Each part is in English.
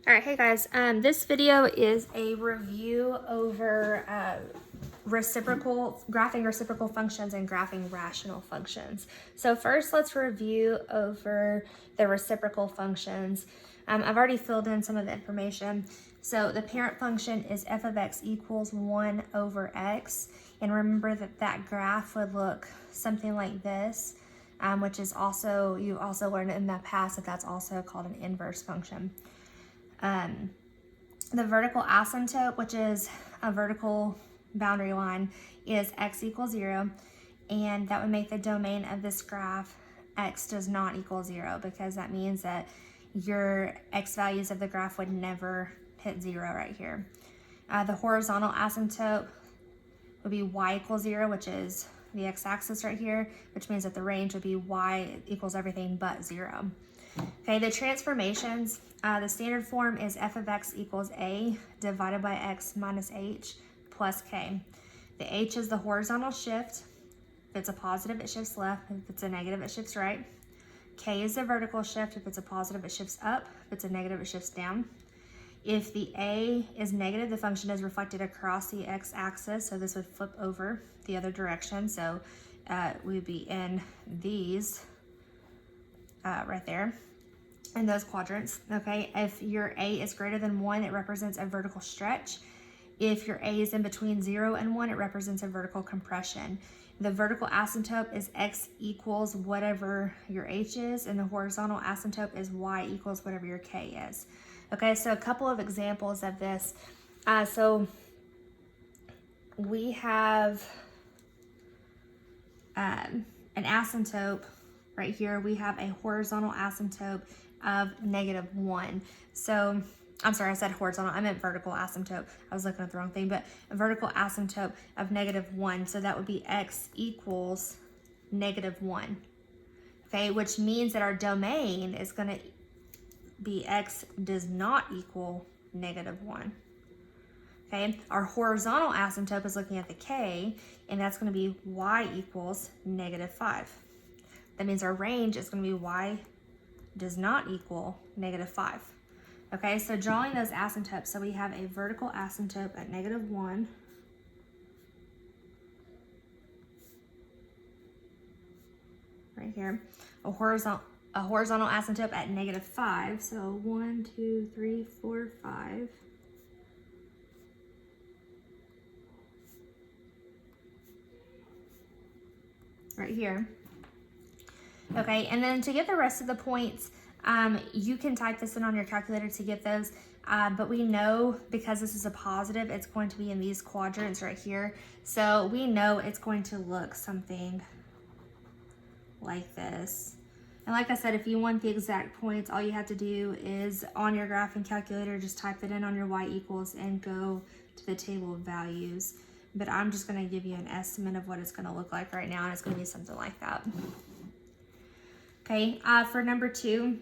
All right, hey guys, this video is a review over graphing reciprocal functions and graphing rational functions. So first, let's review over the reciprocal functions. I've already filled in some of the information. So the parent function is f of x equals 1 over x. And remember that that graph would look something like this, which is also, you also learned in the past that that's also called an inverse function. The vertical asymptote, which is a vertical boundary line, is x equals 0, and that would make the domain of this graph x does not equal 0, because that means that your x values of the graph would never hit 0 right here. The horizontal asymptote would be y equals 0, which is the x-axis right here, which means that the range would be y equals everything but 0. Okay, the transformations, the standard form is f of x equals a divided by x minus h plus k. The h is the horizontal shift. If it's a positive, it shifts left. If it's a negative, it shifts right. K is the vertical shift. If it's a positive, it shifts up. If it's a negative, it shifts down. If the a is negative, the function is reflected across the x-axis, so this would flip over the other direction. So we'd be in these right there in those quadrants. Okay, if your a is greater than 1, it represents a vertical stretch. If your a is in between 0 and 1, it represents a vertical compression. The vertical asymptote is x equals whatever your h is, and the horizontal asymptote is y equals whatever your k is. Okay, so a couple of examples of this. So we have an asymptote right here. We have a horizontal asymptote of -1. So I'm sorry, I said horizontal, I meant vertical asymptote. I was looking at the wrong thing, but a vertical asymptote of -1. So that would be x equals -1. Okay, which means that our domain is going to be x does not equal -1. Okay, our horizontal asymptote is looking at the k, and that's going to be y equals -5. That means our range is going to be y does not equal -5. Okay, so drawing those asymptotes, so we have a vertical asymptote at -1. Right here. A horizontal asymptote at -5. So 1, 2, 3, 4, 5. Right here. Okay, and then to get the rest of the points, you can type this in on your calculator to get those, but we know because this is a positive, it's going to be in these quadrants right here. So we know it's going to look something like this. And like I said, if you want the exact points, all you have to do is on your graphing calculator, just type it in on your y equals and go to the table of values. But I'm just going to give you an estimate of what it's going to look like right now, and it's going to be something like that. Okay, for number 2,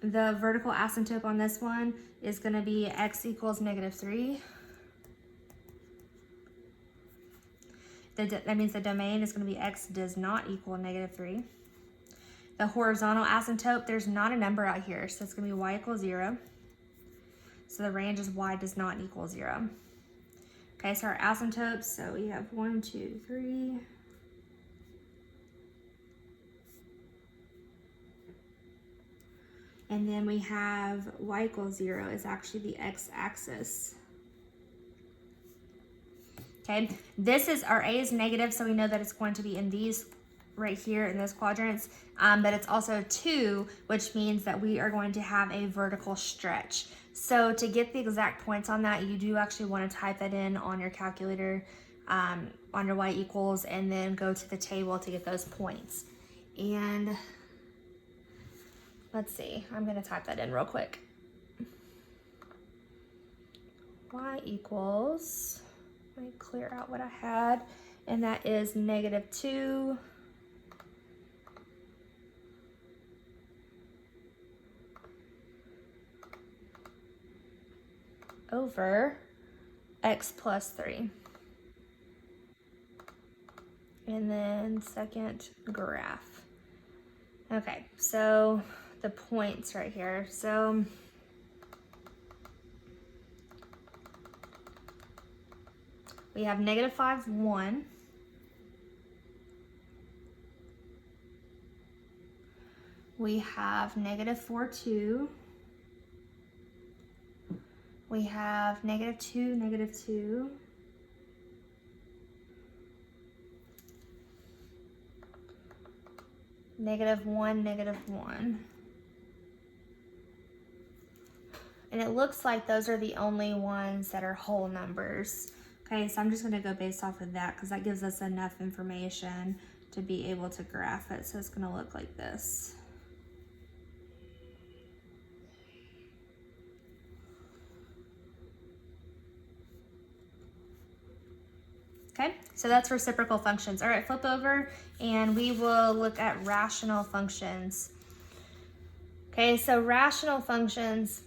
the vertical asymptote on this one is going to be x equals -3. That means the domain is going to be x does not equal -3. The horizontal asymptote, there's not a number out here, so it's going to be y equals 0. So the range is y does not equal 0. Okay, so our asymptotes, so we have 1, 2, 3. And then we have y equals 0 is actually the x-axis. Okay, this is, our a is negative, so we know that it's going to be in these right here in those quadrants, but it's also 2, which means that we are going to have a vertical stretch. So to get the exact points on that, you do actually want to type that in on your calculator, on your y equals, and then go to the table to get those points. And let's see, I'm going to type that in real quick. Y equals, let me clear out what I had, and that is -2 over x plus 3. And then second graph. Okay, so the points right here. So We have negative 5, 1. We have negative 4, 2. We have negative 2, negative 2. Negative 1, negative 1. And it looks like those are the only ones that are whole numbers. Okay, so I'm just gonna go based off of that because that gives us enough information to be able to graph it. So it's gonna look like this. Okay, so that's reciprocal functions. All right, flip over and we will look at rational functions. Okay, so rational functions,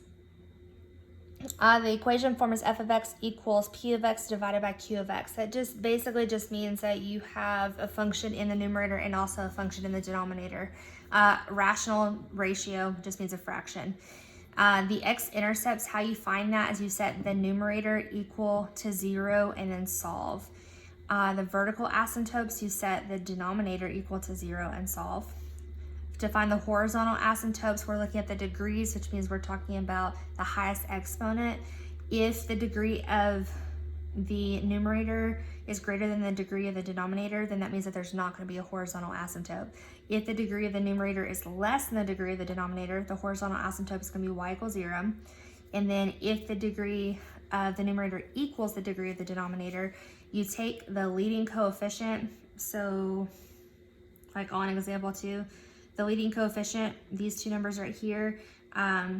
the equation form is f of x equals p of x divided by q of x. That just basically just means that you have a function in the numerator and also a function in the denominator. Rational ratio just means a fraction. The x-intercepts, how you find that is you set the numerator equal to 0 and then solve. The vertical asymptotes, you set the denominator equal to 0 and solve. To find the horizontal asymptotes, we're looking at the degrees, which means we're talking about the highest exponent. If the degree of the numerator is greater than the degree of the denominator, then that means that there's not going to be a horizontal asymptote. If the degree of the numerator is less than the degree of the denominator, the horizontal asymptote is going to be y equals 0. And then if the degree of the numerator equals the degree of the denominator, you take the leading coefficient. So like on example 2, the leading coefficient, these two numbers right here,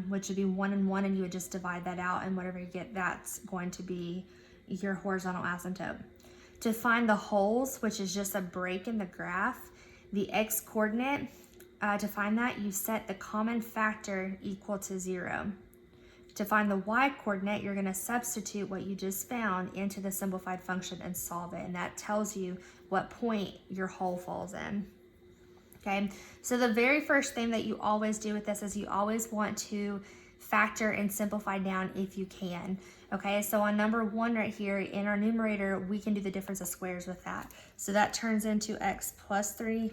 which would be 1 and 1, and you would just divide that out, and whatever you get, that's going to be your horizontal asymptote. To find the holes, which is just a break in the graph, the x-coordinate, to find that, you set the common factor equal to 0. To find the y-coordinate, you're going to substitute what you just found into the simplified function and solve it, and that tells you what point your hole falls in. Okay, so the very first thing that you always do with this is you always want to factor and simplify down if you can. Okay, so on number 1 right here in our numerator, we can do the difference of squares with that. So that turns into x plus 3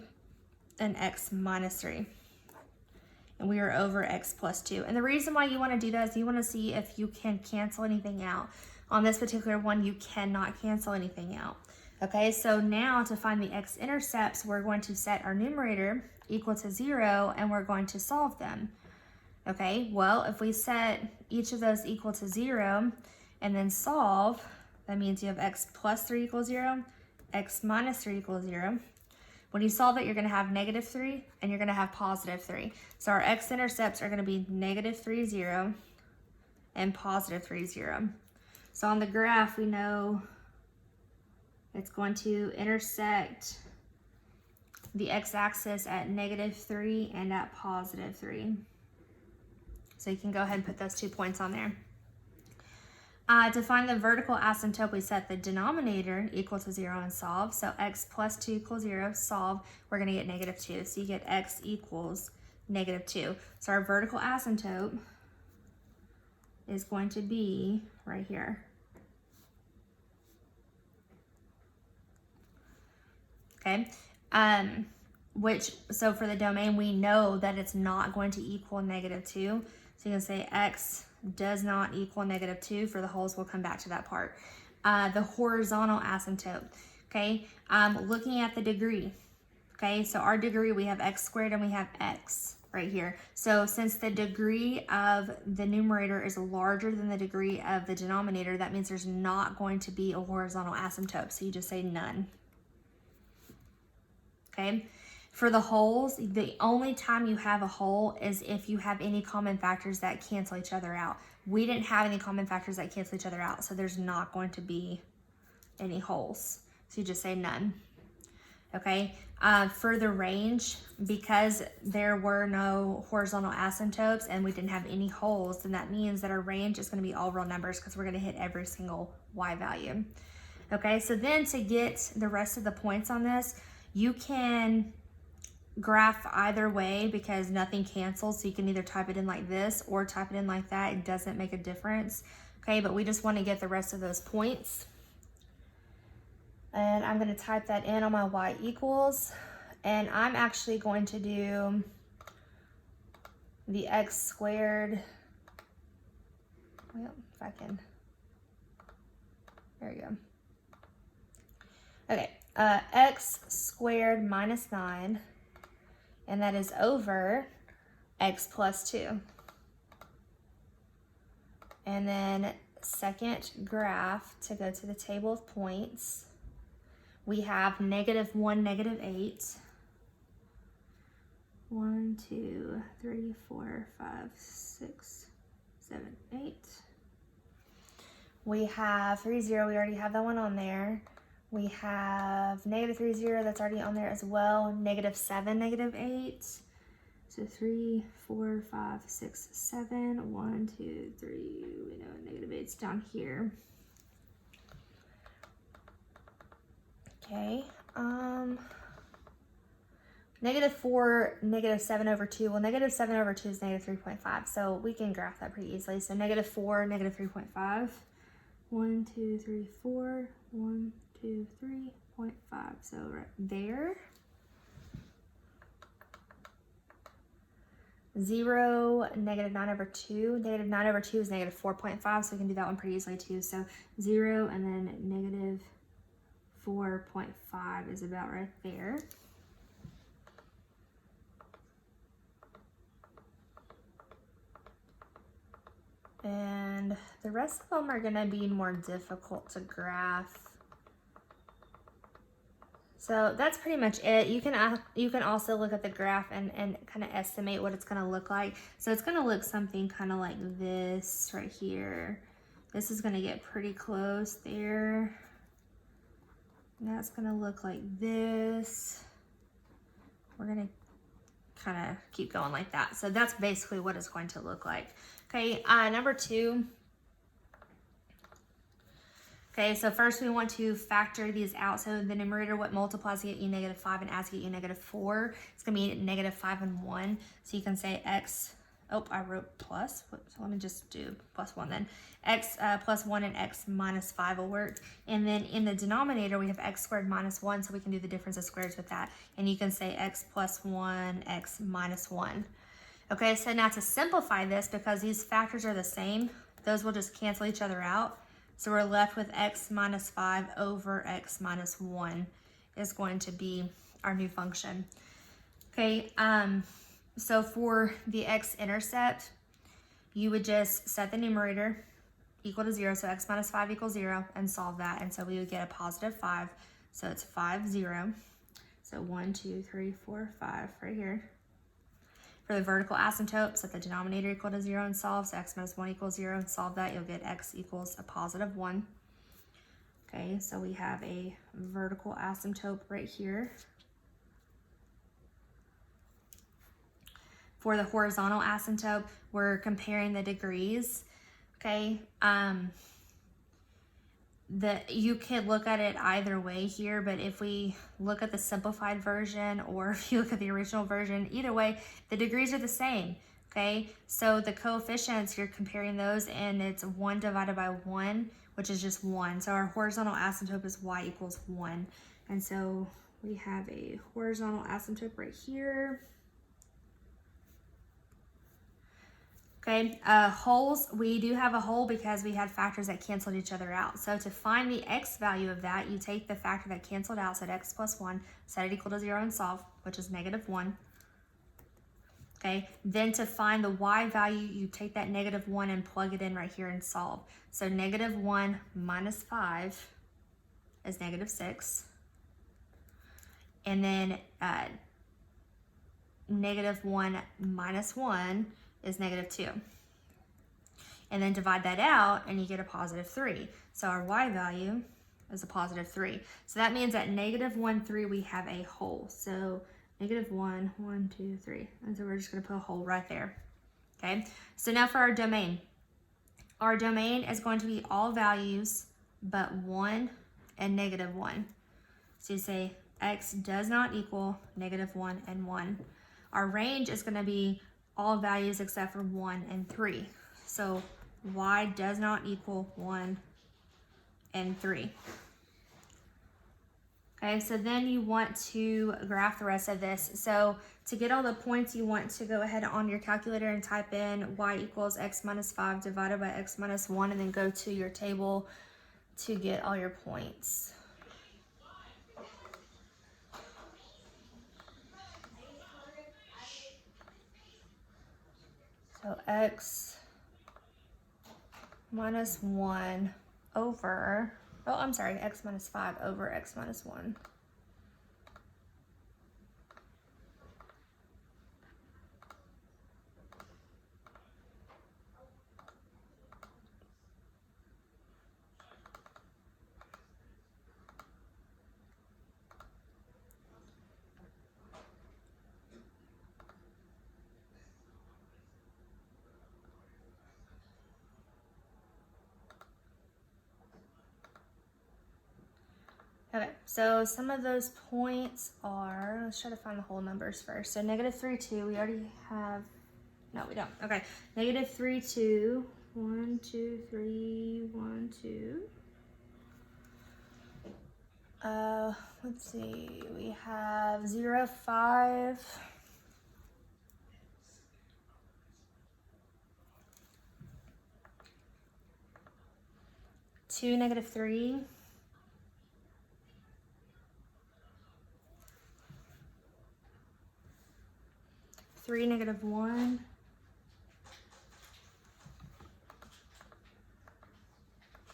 and x minus 3. And we are over x plus 2. And the reason why you want to do that is you want to see if you can cancel anything out. On this particular one, you cannot cancel anything out. Okay, so now to find the x-intercepts, we're going to set our numerator equal to 0 and we're going to solve them. Okay, well, if we set each of those equal to 0 and then solve, that means you have x plus 3 equals 0, x minus 3 equals 0. When you solve it, you're going to have negative 3 and you're going to have positive 3. So our x-intercepts are going to be negative 3, 0 and positive 3, 0. So on the graph, we know it's going to intersect the x-axis at negative 3 and at positive 3. So you can go ahead and put those 2 points on there. To find the vertical asymptote, we set the denominator equal to 0 and solve. So x plus 2 equals 0, solve, we're going to get negative 2. So you get x equals negative 2. So our vertical asymptote is going to be right here. Okay, so for the domain, we know that it's not going to equal negative 2. So you can say x does not equal negative 2. For the holes, we'll come back to that part. The horizontal asymptote, okay, looking at the degree, okay, so our degree, we have x squared and we have x right here. So since the degree of the numerator is larger than the degree of the denominator, that means there's not going to be a horizontal asymptote. So you just say none. Okay, for the holes, the only time you have a hole is if you have any common factors that cancel each other out. We didn't have any common factors that cancel each other out, so there's not going to be any holes. So you just say none. Okay, for the range, because there were no horizontal asymptotes and we didn't have any holes, then that means that our range is going to be all real numbers because we're going to hit every single y value. Okay, so then to get the rest of the points on this, you can graph either way because nothing cancels. So you can either type it in like this or type it in like that. It doesn't make a difference. Okay, but we just want to get the rest of those points. And I'm going to type that in on my y equals. And I'm actually going to do the x squared. Well, if I can. There we go. Okay, x squared minus 9. And that is over x plus 2. And then second graph to go to the table of points. We have -1, -8. 1, 2, 3, 4, 5, 6, 7, 8. We have 3, 0. We already have that one on there. We have -3, 0. That's already on there as well. -7, -8. So 3, 4, 5, 6, 7. 1, 2, 3. We know -8's down here. Okay. -4, -7 over 2. Well, -7 over 2 is -3.5. So we can graph that pretty easily. So -4, -3.5. 1, 2, 3, 4. 1, 2, 3.5. So right there. 0, -9 over 2. -9 over 2 is -4.5. So we can do that one pretty easily too. So 0 and then -4.5 is about right there. And the rest of them are going to be more difficult to graph. So that's pretty much it. You can also look at the graph and kind of estimate what it's going to look like. So it's going to look something kind of like this right here. This is going to get pretty close there. And that's going to look like this. We're going to kind of keep going like that. So that's basically what it's going to look like. Okay, number 2. Okay, so first we want to factor these out. So the numerator, what multiplies to get you -5 and adds to get you -4. It's going to be -5 and 1. So you can say x, oh, I wrote plus. So let me just do +1 then. X plus 1 and x minus 5 will work. And then in the denominator, we have x squared minus 1. So we can do the difference of squares with that. And you can say x plus 1, x minus 1. Okay, so now to simplify this, because these factors are the same, those will just cancel each other out. So we're left with x minus 5 over x minus 1 is going to be our new function. Okay, so for the x-intercept, you would just set the numerator equal to 0, so x minus 5 equals 0, and solve that. And so we would get a positive 5, so it's 5, 0. So 1, 2, 3, 4, 5 right here. For the vertical asymptote, set the denominator equal to 0 and solve. So x minus 1 equals 0 and solve that. You'll get x equals a positive 1. Okay, so we have a vertical asymptote right here. For the horizontal asymptote, we're comparing the degrees. Okay, you could look at it either way here, but if we look at the simplified version or if you look at the original version, either way, the degrees are the same, okay? So the coefficients, you're comparing those, and it's 1 divided by 1, which is just 1. So our horizontal asymptote is y equals 1. And so we have a horizontal asymptote right here. Okay, holes, we do have a hole because we had factors that canceled each other out. So to find the x value of that, you take the factor that canceled out, set x plus 1, set it equal to 0 and solve, which is -1. Okay, then to find the y value, you take that -1 and plug it in right here and solve. So -1 minus 5 is -6. And then -1 minus 1 is -2. And then divide that out and you get a positive 3. So our y value is a positive 3. So that means at -1, 3, we have a hole. So -1, 1, 2, 3. And so we're just going to put a hole right there. Okay, so now for our domain. Our domain is going to be all values but 1 and -1. So you say x does not equal -1 and 1. Our range is going to be all values except for 1 and 3. So y does not equal 1 and 3. Okay, so then you want to graph the rest of this. So to get all the points, you want to go ahead on your calculator and type in y equals x minus 5 divided by x minus 1, and then go to your table to get all your points. So x minus 1 over, oh, I'm sorry, x minus 5 over x minus 1. Okay, so some of those points are, let's try to find the whole numbers first. So negative 3, 2, we already have, no, we don't. Okay, negative 3, 2, 1, 2, 3, 1, 2. Let's see, we have 0, 5. 2, negative 3. 3, negative 1.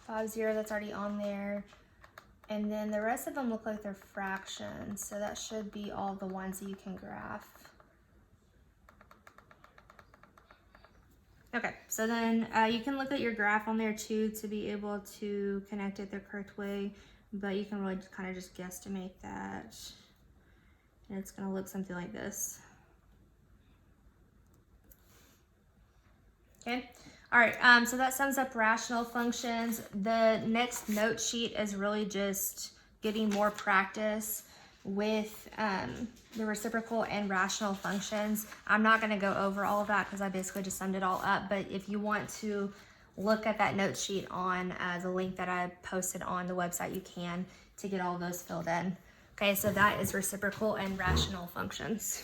5, 0, that's already on there. And then the rest of them look like they're fractions, so that should be all the ones that you can graph. Okay, so then you can look at your graph on there too to be able to connect it the correct way, but you can really kind of just guesstimate that. And it's gonna look something like this. Okay, all right, so that sums up rational functions. The next note sheet is really just getting more practice with the reciprocal and rational functions. I'm not gonna go over all of that because I basically just summed it all up, but if you want to look at that note sheet on the link that I posted on the website, you can, to get all those filled in. Okay, so that is reciprocal and rational functions.